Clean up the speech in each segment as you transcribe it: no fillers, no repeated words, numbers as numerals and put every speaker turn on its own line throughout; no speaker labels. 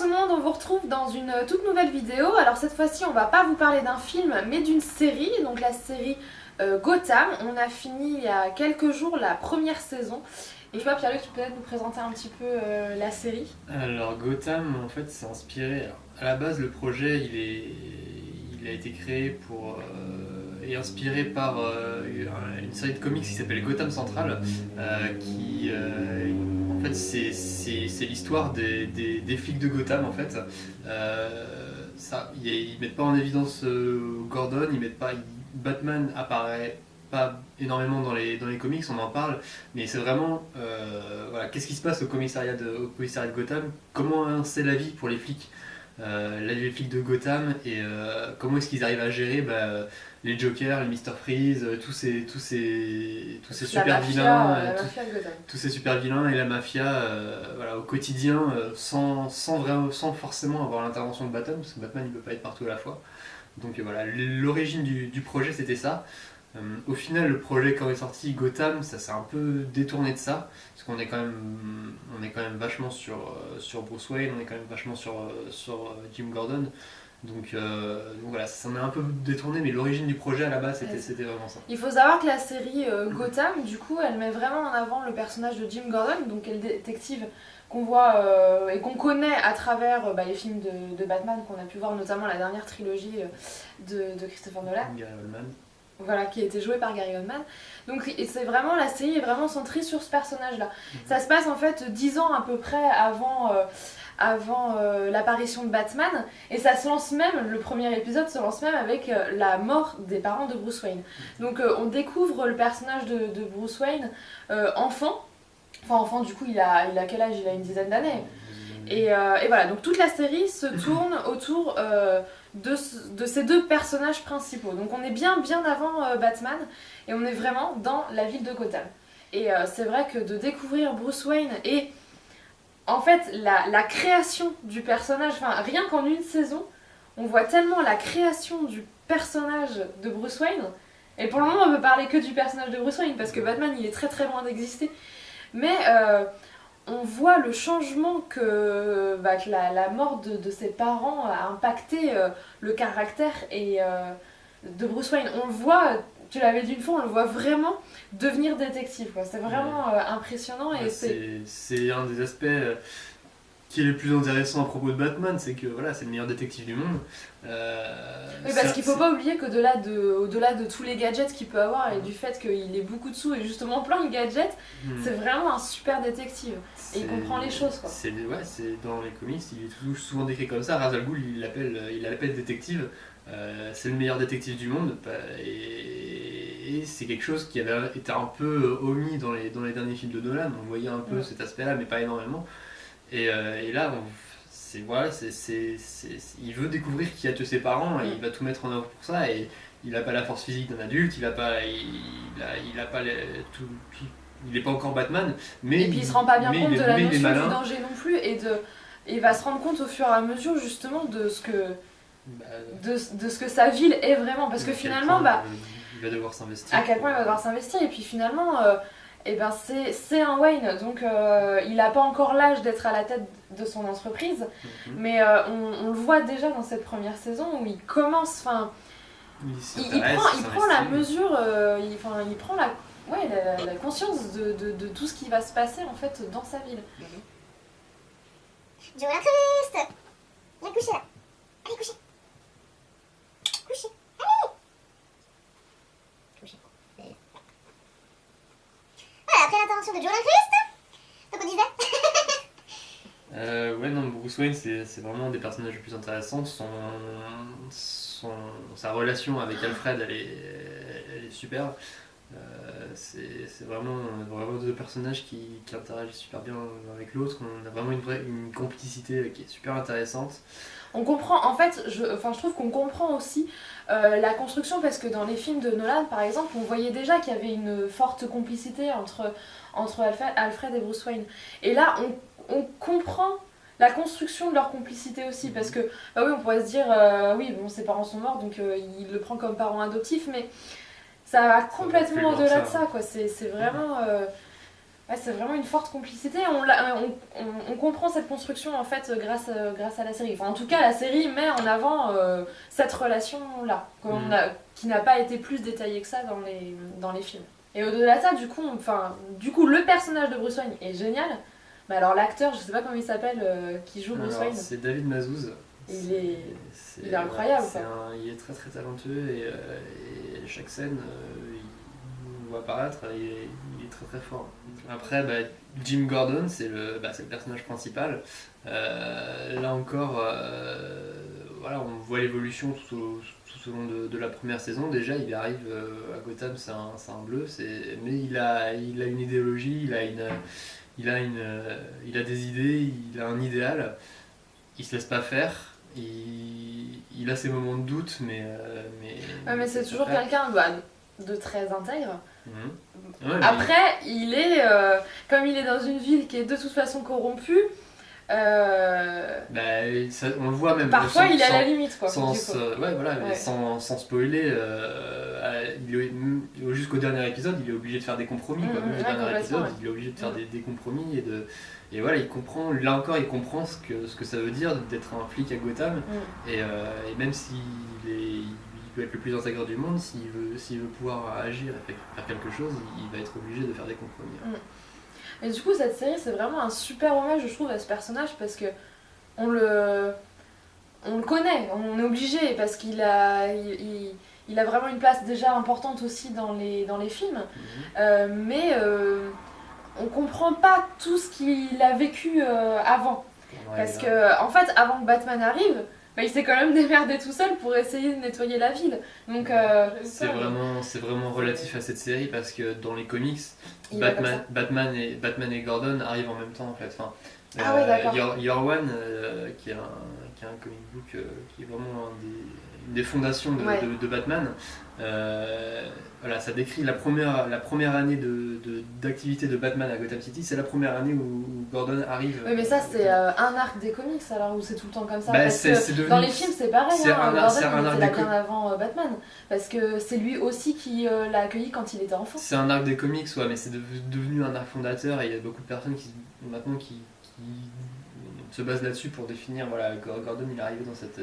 tout le monde, on vous retrouve dans une toute nouvelle vidéo. Alors cette fois-ci on va pas vous parler d'un film mais d'une série, donc la série Gotham. On a fini il y a quelques jours la première saison. Et je sais pas Pierre-Luc, tu peux peut-être nous présenter un petit peu la série.
Alors Gotham en fait c'est inspiré, alors, à la base le projet il a été créé pour et inspiré par une série de comics qui s'appelle Gotham Central qui en fait c'est l'histoire des flics de Gotham en fait. Ils mettent pas en évidence Gordon, Batman apparaît pas énormément dans les comics, on en parle, mais c'est vraiment voilà, qu'est-ce qui se passe au commissariat de Gotham, comment c'est la vie pour les flics, les flics de Gotham, et comment est-ce qu'ils arrivent à gérer les Jokers, les Mr. Freeze, tous ces super vilains, tous ces super vilains et la mafia voilà, au quotidien, sans forcément avoir l'intervention de Batman, parce que Batman il peut pas être partout à la fois. Donc voilà, l'origine du projet c'était ça. Au final, le projet quand est sorti Gotham, ça s'est un peu détourné de ça, parce qu'on est quand même vachement sur Bruce Wayne, on est quand même vachement sur Jim Gordon. Donc voilà, ça s'en est un peu détourné, mais l'origine du projet à la base c'était vraiment ça.
Il faut savoir que la série Gotham, du coup, elle met vraiment en avant le personnage de Jim Gordon, donc qui est le détective qu'on voit et qu'on connaît à travers les films de Batman qu'on a pu voir, notamment la dernière trilogie de Christopher Nolan.
Gary Oldman.
Voilà, qui a été joué par Gary Oldman. Donc c'est vraiment, la série est vraiment centrée sur ce personnage-là. Ça se passe en fait 10 ans à peu près avant l'apparition de Batman, et ça se lance même, le premier épisode se lance même avec la mort des parents de Bruce Wayne. Donc on découvre le personnage de Bruce Wayne enfant. Enfin enfant, du coup il a quel âge? Il a une dizaine d'années. Et voilà, donc toute la série se tourne autour de ces deux personnages principaux. Donc on est bien avant Batman, et on est vraiment dans la ville de Gotham. Et c'est vrai que de découvrir Bruce Wayne et en fait la création du personnage, enfin rien qu'en une saison, on voit tellement la création du personnage de Bruce Wayne. Et pour le moment on peut parler que du personnage de Bruce Wayne, parce que Batman il est très très loin d'exister. Mais on voit le changement que la mort de ses parents a impacté le caractère de Bruce Wayne. On le voit, tu l'avais dit une fois, on le voit vraiment devenir détective, quoi. C'est vraiment impressionnant. Et
c'est un des aspects qui est le plus intéressant à propos de Batman, c'est que voilà, c'est le meilleur détective du monde.
Oui, parce qu'il faut pas oublier qu'au-delà de tous les gadgets qu'il peut avoir et du fait qu'il ait beaucoup de sous et justement plein de gadgets, c'est vraiment un super détective. Et il comprend les choses, quoi.
C'est dans les comics, il est souvent décrit comme ça. Ra's al Ghul, il l'appelle détective. C'est le meilleur détective du monde. Et c'est quelque chose qui avait été un peu omis dans les derniers films de Nolan. On voyait un peu cet aspect-là, mais pas énormément. Et là, il veut découvrir qui a tué ses parents, et il va tout mettre en œuvre pour ça. Et il n'a pas la force physique d'un adulte, il n'est pas encore Batman, mais
et puis il se rend pas bien compte de la notion
du
danger non plus, et il va se rendre compte au fur et à mesure justement de ce que sa ville est vraiment, parce que finalement
il va devoir s'investir.
À quel point il va devoir s'investir, et puis finalement c'est un Wayne, donc il n'a pas encore l'âge d'être à la tête de son entreprise, mais on le voit déjà dans cette première saison où il commence, il prend la mesure, il prend la conscience de tout ce qui va se passer en fait dans sa ville.
Joe l'incruste. Viens coucher là. Allez coucher. Coucher. Allez. Coucher. Voilà, après l'intervention de Joe l'incruste, donc on disait.
Ouais, non, Bruce Wayne, c'est vraiment un des personnages les plus intéressants. Sa relation avec Alfred, elle est super. C'est vraiment deux personnages qui interagissent super bien l'un avec l'autre. On a vraiment une complicité qui est super intéressante.
On comprend, en fait, je trouve qu'on comprend aussi la construction, parce que dans les films de Nolan, par exemple, on voyait déjà qu'il y avait une forte complicité entre Alfred et Bruce Wayne. Et là, on comprend la construction de leur complicité aussi, parce que, oui, on pourrait se dire, oui, bon, ses parents sont morts, donc il le prend comme parent adoptif, mais ça va complètement au-delà de ça, quoi. C'est vraiment... Ouais, c'est vraiment une forte complicité. On comprend cette construction en fait grâce à la série. Enfin, en tout cas, la série met en avant cette relation-là, qui n'a pas été plus détaillée que ça dans les films. Et au-delà de ça, du coup, le personnage de Bruce Wayne est génial. Mais alors l'acteur, je sais pas comment il s'appelle, qui joue Bruce Wayne.
C'est David Mazouz.
Il est incroyable.
Il est très très talentueux et chaque scène, on voit apparaître, il est très très fort. Après, Jim Gordon, c'est le personnage principal. Là encore, voilà, on voit l'évolution tout au long de la première saison. Déjà, il arrive à Gotham, c'est un bleu, mais il a une idéologie, il a des idées, il a un idéal. Il se laisse pas faire. Il a ses moments de doute, mais
c'est toujours quelqu'un de très intègre.
Ouais,
après, il est comme il est dans une ville qui est de toute façon corrompue.
On le voit même.
Parfois, il est à la limite, quoi.
Sans spoiler, jusqu'au dernier épisode, il est obligé de faire des compromis. Le dernier épisode, il est obligé de faire des compromis et voilà, il comprend. Là encore, il comprend ce que ça veut dire d'être un flic à Gotham. Et même s'il peut être le plus intègre du monde, s'il veut pouvoir agir et faire quelque chose, il va être obligé de faire des compromis.
Et du coup, cette série, c'est vraiment un super hommage, je trouve, à ce personnage parce que on le connaît, on est obligé parce qu'il a vraiment une place déjà importante aussi dans les films. Mais on comprend pas tout ce qu'il a vécu avant. Parce que, en fait, avant que Batman arrive, il s'est quand même démerdé tout seul pour essayer de nettoyer la ville. Donc,
c'est vraiment relatif à cette série parce que dans les comics, Batman et Gordon arrivent en même temps en fait. Year One, qui est un comic book qui est vraiment une des fondations de Batman. Voilà, ça décrit la première année d'activité de Batman à Gotham City. C'est la première année où Gordon arrive.
Oui, mais ça, c'est un arc des comics alors, où c'est tout le temps comme ça. Dans les films, c'est pareil. Gordon était là bien avant Batman. Parce que c'est lui aussi qui l'a accueilli quand il était enfant.
C'est un arc des comics, ouais, mais c'est devenu un arc fondateur et il y a beaucoup de personnes qui se basent là-dessus pour définir, voilà, Gordon il est arrivé dans cette...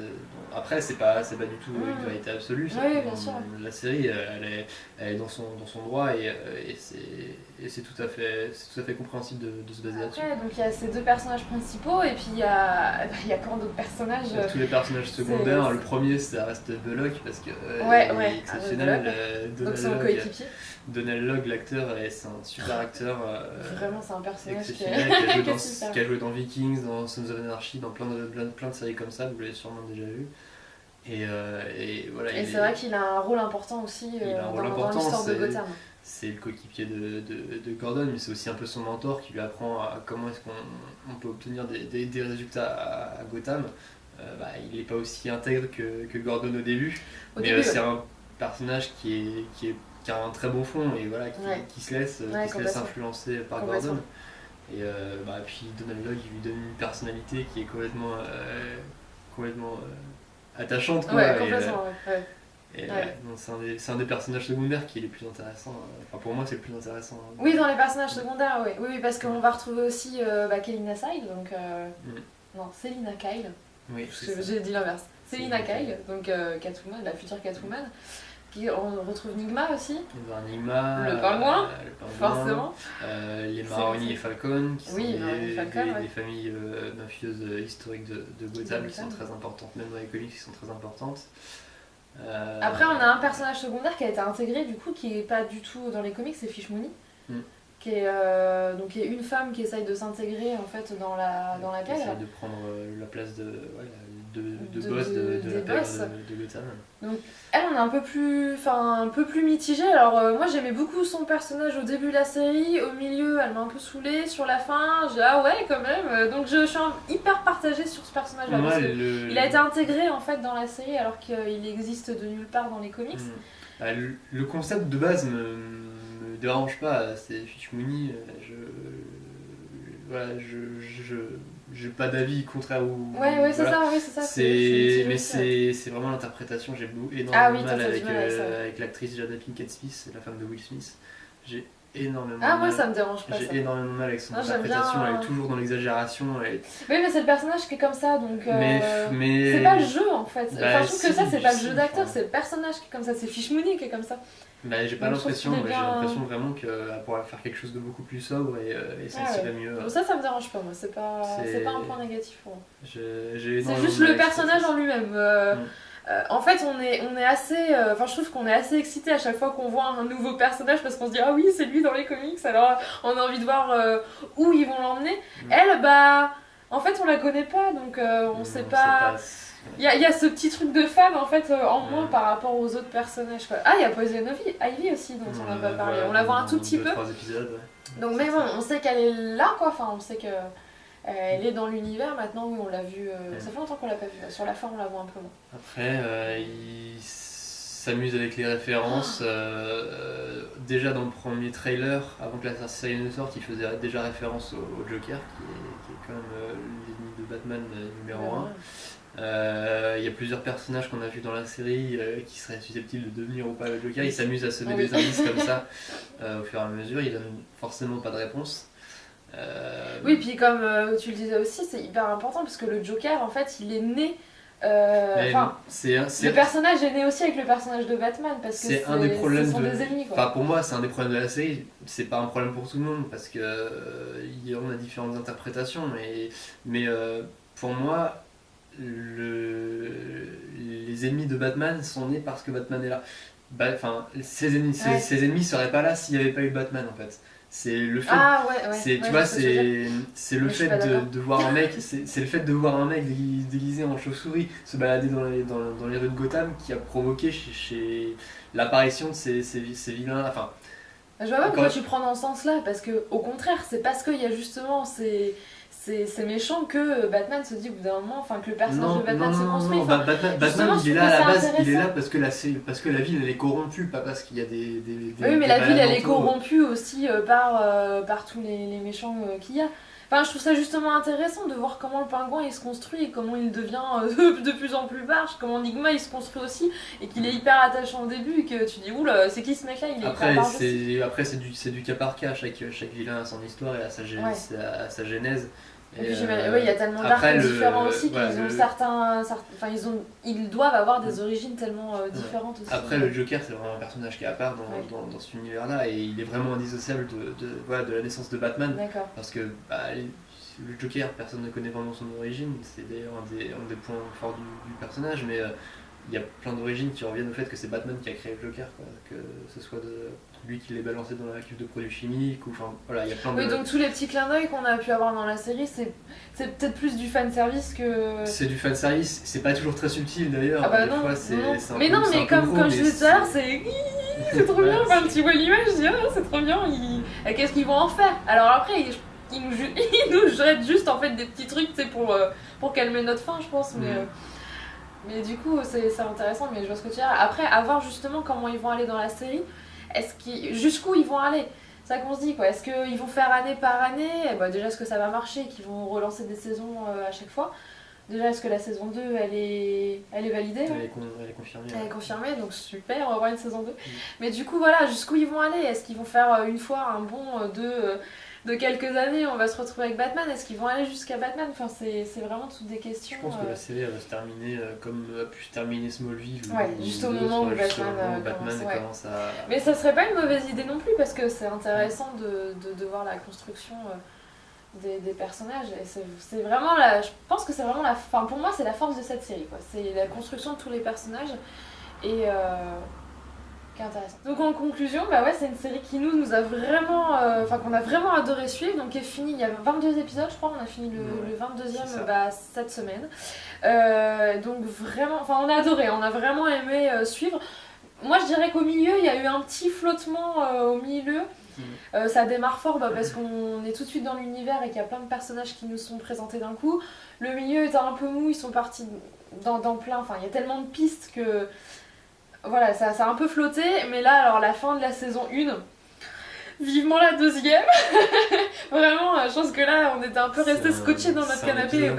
Après c'est pas du tout une vérité absolue,
bien sûr.
La série elle est dans son droit et c'est tout à fait compréhensible de se baser là-dessus.
Donc il y a ces deux personnages principaux et puis il y a quand d'autres personnages...
Tous les personnages secondaires, le premier ça reste Bullock parce que il est exceptionnel.
Donc c'est mon coéquipier.
Donald Logue, l'acteur, c'est un super acteur.
Vraiment, c'est un personnage
qui a joué dans Vikings, dans Sons of Anarchy, dans plein de séries comme ça, vous l'avez sûrement déjà vu. Et voilà.
Et c'est vrai qu'il a un rôle important aussi dans l'histoire de Gotham.
C'est le coéquipier de Gordon, mais c'est aussi un peu son mentor qui lui apprend comment est-ce qu'on peut obtenir des résultats à Gotham. Il n'est pas aussi intègre que Gordon au début, mais c'est un personnage qui a un très bon fond et voilà, qui se laisse influencer par Gordon. Et puis Donald Logue il lui donne une personnalité qui est complètement attachante, quoi. C'est un des personnages secondaires qui est le plus intéressant. Enfin, pour moi, c'est le plus intéressant.
Oui, dans les personnages secondaires, oui, parce qu'on va retrouver aussi Selina Kyle, donc non, Selina Kyle.
Oui,
j'ai dit l'inverse. Selina Kyle, donc Catwoman, la future Catwoman. On retrouve Nigma aussi.
Nigma,
le pingouin, forcément.
Les Maroni et Falcon, qui sont des familles mafieuses historiques de Gotham qui sont très importantes, même dans les comics qui sont très importantes.
Après, on a un personnage secondaire qui a été intégré, du coup, qui est pas du tout dans les comics, c'est Fish Mooney. Qui est une femme qui essaye de s'intégrer en fait dans la pègre. Qui essaye
de prendre la place de boss de la pègre de Gotham.
Donc elle, on est un peu plus mitigée. Alors moi j'aimais beaucoup son personnage au début de la série, au milieu elle m'a un peu saoulée, sur la fin j'ai ouais quand même. Donc je suis hyper partagée sur ce personnage là parce qu'il a été intégré en fait dans la série alors qu'il existe de nulle part dans les comics.
Le concept de base me dérange pas, c'est Fish Mooney, j'ai pas d'avis contraire ou...
Ouais, c'est ça,
mais c'est vraiment l'interprétation, j'ai énormément de mal avec l'actrice Jada Pinkett Smith, la femme de Will Smith. J'ai énormément
Ah,
de
moi
mal.
ça me dérange pas ça.
J'ai énormément de mal avec son
Non, j'aime
interprétation,
bien,
elle est toujours dans l'exagération.
Oui, mais c'est le personnage qui est comme ça, donc
Mais
c'est pas le jeu en fait.
Bah,
Enfin, je trouve que ça,
si,
c'est pas le
si,
jeu d'acteur,
enfin.
c'est le personnage qui est comme ça, c'est Fishmooney qui est comme ça.
Bah, j'ai pas
Donc, je trouve
l'impression,
qu'il est
moi,
bien-
j'ai l'impression vraiment qu'elle pourrait faire quelque chose de beaucoup plus sobre et s'en
Ah ouais.
tirer mieux.
Bon, ça me dérange pas, moi, c'est
C'est-
pas un point négatif pour moi.
J'ai
C'est
énormément
juste
de mal
le
avec
personnage
cette
en lui-même. En fait, on est assez. Enfin, je trouve qu'on est assez excité à chaque fois qu'on voit un nouveau personnage parce qu'on se dit ah oui, c'est lui dans les comics, alors on a envie de voir où ils vont l'emmener. Elle, bah. En fait, on la connaît pas, donc on sait pas. Il y a ce petit truc de fan en fait en moins par rapport aux autres personnages. Quoi. Ah, il y a Poison Ivy aussi dont on n'a pas parlé. On la voit un tout petit peu.
2-3 épisodes, ouais.
Donc, mais bon, on sait qu'elle est là, quoi. Enfin, on sait que elle est dans l'univers maintenant. Oui, on l'a vu. Ça fait longtemps qu'on l'a pas vue. Sur la fin, on la voit un peu moins.
Après, il s'amuse avec les références. Déjà dans le premier trailer, avant que la série ne sorte, il faisait déjà référence au Joker, qui est quand même l'ennemi de Batman numéro 1. Il y a plusieurs personnages qu'on a vus dans la série qui seraient susceptibles de devenir ou pas le Joker. Il s'amuse à semer des indices comme ça au fur et à mesure. Il donne forcément pas de réponse.
Oui, puis comme tu le disais aussi, c'est hyper important parce que le Joker, en fait, il est né. Le personnage est né aussi avec le personnage de Batman parce que
c'est un des problèmes
ce sont des ennemis. Quoi.
Enfin, pour moi, c'est un des problèmes de la série. C'est pas un problème pour tout le monde parce que on a différentes interprétations. Mais pour moi, les ennemis de Batman sont nés parce que Batman est là. Ses ennemis seraient pas là s'il n'y avait pas eu Batman en fait. C'est le fait.
Ah ouais.
Tu vois, c'est le fait de voir un mec, c'est le fait de voir un mec déguisé en chauve-souris se balader dans les rues de Gotham qui a provoqué chez l'apparition de ces vilains. Enfin.
Je vois pas pourquoi tu prends dans ce sens-là, parce que au contraire, c'est parce qu'il y a justement ces méchants que Batman se dit au bout d'un moment, enfin que le personnage de Batman se construit.
Batman il est là à la base, il est là parce que la ville elle est corrompue, pas parce qu'il y a des
oui, mais la ville elle est corrompue aussi par tous les méchants qu'il y a. Enfin, je trouve ça justement intéressant de voir comment le pingouin il se construit et comment il devient de plus en plus barge, comment Enigma il se construit aussi et qu'il est hyper attachant au début et que tu dis oula, c'est qui ce mec là, il est hyper barge aussi.
Après c'est du cas par cas, chaque vilain a son histoire et a sa genèse.
Et puis il y a tellement d'arcs différents aussi qu'ils ont certains. Enfin, ils doivent avoir des origines tellement différentes aussi.
Après, le Joker, c'est vraiment un personnage qui est à part dans cet univers-là et il est vraiment indissociable de la naissance de Batman.
D'accord.
Parce que le Joker, personne ne connaît vraiment son origine, c'est d'ailleurs un des points forts du personnage, mais il y a plein d'origines qui reviennent au fait que c'est Batman qui a créé le Joker, quoi. Que ce soit lui qui l'ait balancé dans la cuve de produits chimiques, ou enfin voilà, il y a plein de...
Oui, donc tous les petits clins d'œil qu'on a pu avoir dans la série, c'est peut-être plus du fanservice que...
C'est du fanservice, c'est pas toujours très subtil d'ailleurs,
ah bah
des
non,
fois c'est un
mais
peu,
non, mais comme je disais tout à l'heure, c'est trop bien,
ouais,
quand tu vois l'image, je dis c'est trop bien, et qu'est-ce qu'ils vont en faire? Alors après, ils nous jettent juste en fait des petits trucs, tu sais, pour calmer notre faim, je pense, mais du coup, c'est intéressant, mais je vois ce que tu veux dire. Après, à voir justement comment ils vont aller dans la série, jusqu'où ils vont aller. C'est ça qu'on se dit, quoi. Est-ce qu'ils vont faire année par année? Déjà, est-ce que ça va marcher, qu'ils vont relancer des saisons à chaque fois? Déjà, est-ce que la saison 2, elle est validée?
Elle est confirmée.
Elle est confirmée, donc super, on va voir une saison 2. Mais du coup, voilà, jusqu'où ils vont aller? Est-ce qu'ils vont faire une fois un bond de quelques années, on va se retrouver avec Batman? Est-ce qu'ils vont aller jusqu'à Batman? Enfin, c'est vraiment toutes des questions.
Je pense que la série elle va se terminer comme a pu se terminer Smallville.
Juste au moment où Batman
commence à...
Mais ça serait pas une mauvaise idée non plus, parce que c'est intéressant de voir la construction des personnages. Et c'est vraiment je pense que c'est vraiment enfin, pour moi, c'est la force de cette série, quoi. C'est la construction de tous les personnages. Et... intéressant. Donc en conclusion, c'est une série qui nous a vraiment, qu'on a vraiment adoré suivre, donc qui est finie, il y a 22 épisodes je crois, on a fini le 22e cette semaine. Donc vraiment, on a adoré, on a vraiment aimé suivre. Moi je dirais qu'au milieu, il y a eu un petit flottement au milieu. Ça démarre fort parce qu'on est tout de suite dans l'univers et qu'il y a plein de personnages qui nous sont présentés d'un coup. Le milieu était un peu mou, ils sont partis dans plein, il y a tellement de pistes que... Voilà, ça a un peu flotté, mais là, alors la fin de la saison 1, vivement la deuxième. Vraiment, je pense que là, on était un peu restés scotchés dans notre canapé.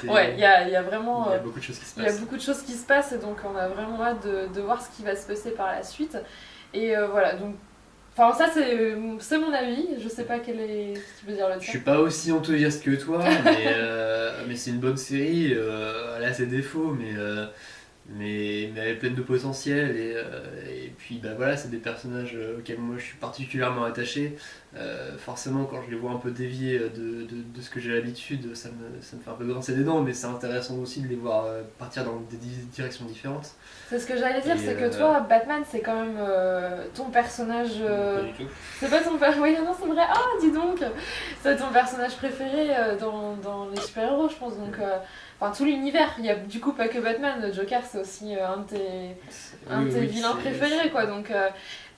Ouais, il y a vraiment...
Il y a beaucoup de choses qui se passent.
Il y a beaucoup de choses qui se passent, et donc on a vraiment hâte de voir ce qui va se passer par la suite. Et voilà, donc Enfin, ça, c'est mon avis. Je sais pas quel est. Si tu veux dire le
Je
tien.
suis pas aussi enthousiaste que toi, mais c'est une bonne série. Elle a ses défauts, mais elle est pleine de potentiel. Et puis bah voilà, c'est des personnages auxquels moi je suis particulièrement attaché. Forcément, quand je les vois un peu dévier de ce que j'ai l'habitude, ça me fait un peu grincer des dents, mais c'est intéressant aussi de les voir partir dans des directions différentes.
C'est ce que j'allais dire,
Et,
c'est que toi, Batman, c'est quand même ton personnage.
Pas du tout.
C'est pas ton personnage. Oui, non, c'est vrai. Ah, dis donc. C'est ton personnage préféré dans les super-héros, je pense. Donc, enfin, tout l'univers. Il y a du coup pas que Batman. Le Joker, c'est aussi un de tes vilains préférés, quoi. Donc,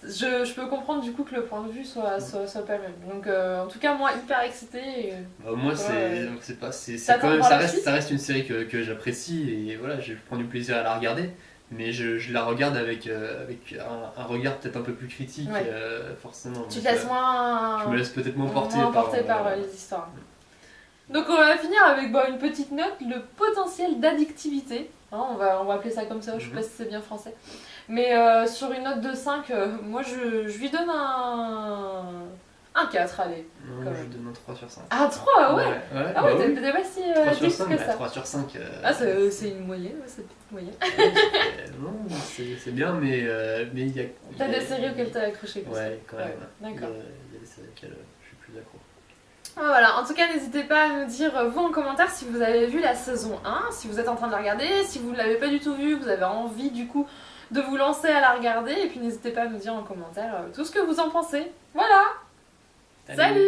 je peux comprendre du coup que le point de vue soit pas le même. Donc, en tout cas, moi, hyper excitée.
Bah, moi,
ouais.
c'est pas, c'est
T'attends
quand même,
voir la suite
ça reste une série que j'apprécie et voilà, je prends du plaisir à la regarder. Mais je la regarde avec un regard peut-être un peu plus critique,
Ouais.
forcément.
Tu te
Donc,
laisses moins.
je me laisse peut-être moins porter
moins emporté par les histoires. Donc on va finir avec une petite note, le potentiel d'addictivité. Hein, on va appeler ça comme ça, je sais pas si c'est bien français. Mais sur une note de 5, moi je lui donne un 4, allez.
Non,
quand
je
même.
donne un 3 sur 5.
Ah 3, ouais.
Bah
Ah ouais,
oui.
t'es pas si
3 sur
addict
5,
que ça.
3 sur 5.
Ah c'est une moyenne, ouais, c'est une petite moyenne.
Non, c'est bien, mais il y a.
T'as des séries auxquelles t'as accroché plus.
Ouais, quand même.
Ouais, d'accord.
Il y a des séries auxquelles je suis plus accro.
Voilà, en tout cas n'hésitez pas à nous dire vous en commentaire si vous avez vu la saison 1, si vous êtes en train de la regarder, si vous ne l'avez pas du tout vue, vous avez envie du coup de vous lancer à la regarder, et puis n'hésitez pas à nous dire en commentaire tout ce que vous en pensez. Voilà, salut.